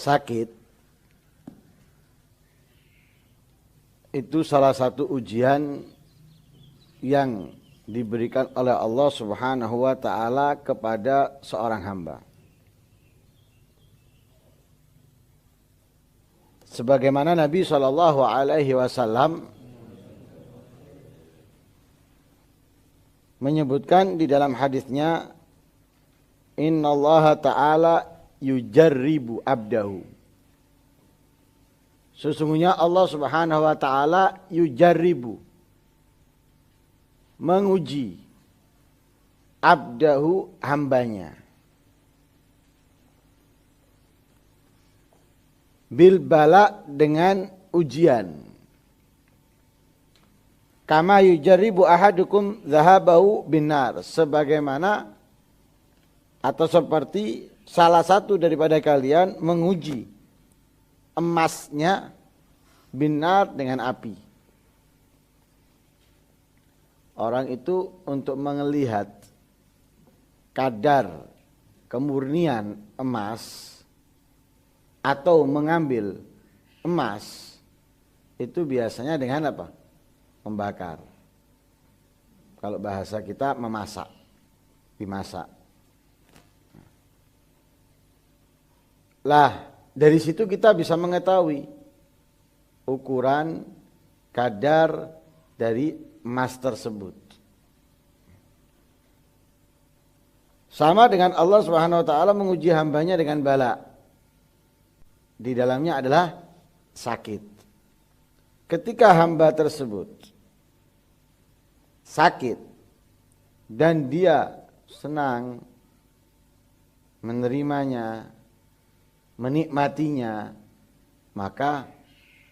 sakit itu salah satu ujian yang diberikan oleh Allah Subhanahu wa taala kepada seorang hamba. Sebagaimana Nabi sallallahu alaihi wasallam menyebutkan di dalam hadisnya, innallaha ta'ala yujarribu abdahu. Sesungguhnya Allah Subhanahu wa taala yujarribu, menguji abdahu, hambanya, bil bala, dengan ujian. Kama yujarribu ahadukum zahabahu binar, sebagaimana atau seperti salah satu daripada kalian menguji emasnya binar, dengan api. Orang itu untuk melihat kadar kemurnian emas atau mengambil emas itu biasanya dengan apa? Membakar. Kalau bahasa kita memasak, dimasak. Lah, dari situ kita bisa mengetahui ukuran kadar dari emas tersebut. Sama dengan Allah Subhanahu wa taala menguji hambanya dengan bala. Di dalamnya adalah sakit. Ketika hamba tersebut sakit dan dia senang menerimanya, menikmatinya, maka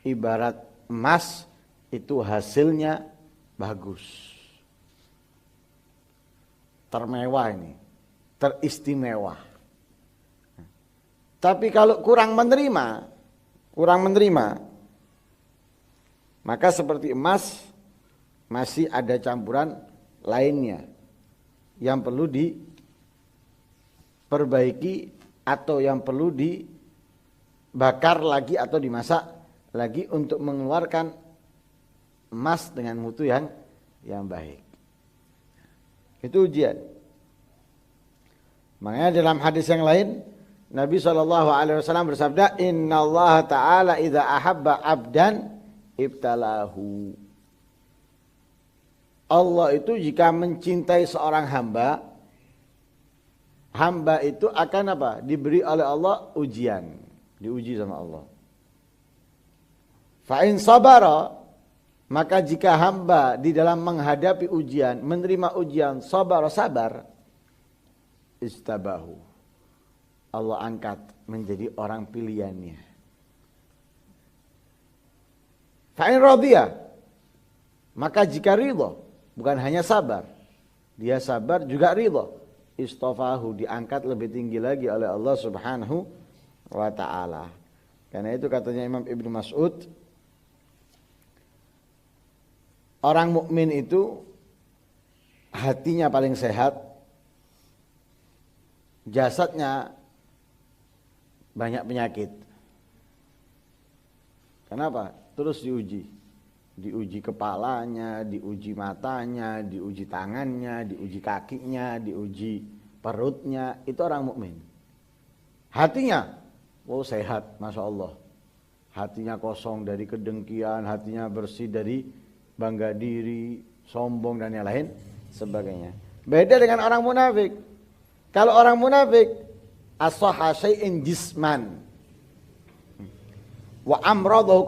ibarat emas itu hasilnya bagus, termewah, ini teristimewa. Tapi kalau kurang menerima, maka seperti emas masih ada campuran lainnya yang perlu diperbaiki atau yang perlu dibakar lagi atau dimasak lagi untuk mengeluarkan emas dengan mutu yang baik. Itu ujian. Makanya dalam hadis yang lain Nabi SAW bersabda, innallaha ta'ala idza ahabba abdan ibtalahu. Allah itu jika mencintai seorang hamba, hamba itu akan apa? Diberi oleh Allah ujian, diuji sama Allah. Fa in sabara, maka jika hamba di dalam menghadapi ujian, menerima ujian, sabar, istabahu, Allah angkat menjadi orang pilihannya. Fa in radhiya, maka jika ridha, bukan hanya sabar, dia sabar juga ridha, istafahu, diangkat lebih tinggi lagi oleh Allah Subhanahu wa taala. Karena itu katanya Imam Ibnu Mas'ud, orang mukmin itu hatinya paling sehat, jasadnya banyak penyakit. Kenapa? Terus diuji kepalanya, diuji matanya, diuji tangannya, diuji kakinya, diuji perutnya. Itu orang mukmin. Hatinya, sehat, masya Allah. Hatinya kosong dari kedengkian, hatinya bersih dari bangga diri, sombong dan yang lain sebagainya. Beda dengan orang munafik. Kalau orang munafik, ashaha syai'in jisman wa amradahu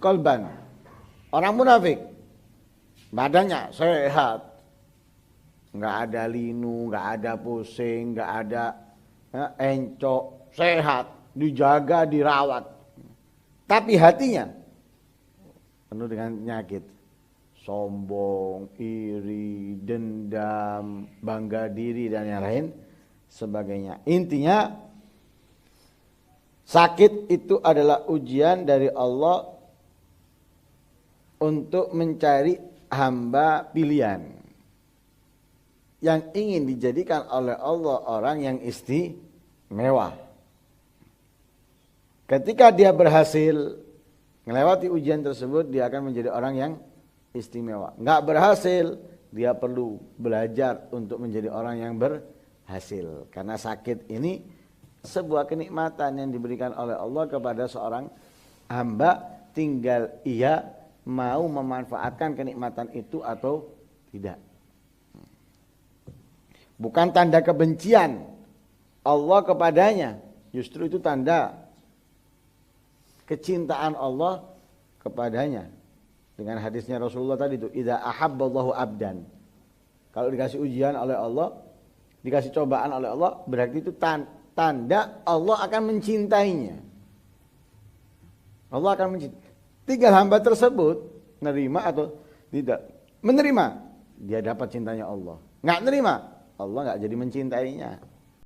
qalban. Orang munafik badannya sehat, nggak ada linu, nggak ada pusing, nggak ada encok, sehat, dijaga, dirawat. Tapi hatinya penuh dengan penyakit, sombong, iri, dendam, bangga diri dan yang lain sebagainya. Intinya sakit itu adalah ujian dari Allah untuk mencari hamba pilihan yang ingin dijadikan oleh Allah orang yang istimewa. Ketika dia berhasil melewati ujian tersebut, dia akan menjadi orang yang istimewa. Nggak berhasil, dia perlu belajar untuk menjadi orang yang berhasil. Karena sakit ini sebuah kenikmatan yang diberikan oleh Allah kepada seorang hamba, tinggal ia mau memanfaatkan kenikmatan itu atau tidak. Bukan tanda kebencian Allah kepadanya, justru itu tanda kecintaan Allah kepadanya. Dengan hadisnya Rasulullah tadi itu, idza ahabballahu abdan. Kalau dikasih ujian oleh Allah, dikasih cobaan oleh Allah, berarti itu tanda Allah akan mencintainya. Allah akan mencintai. Tinggal hamba tersebut menerima atau tidak. Menerima, dia dapat cintanya Allah. Nggak nerima, Allah nggak jadi mencintainya.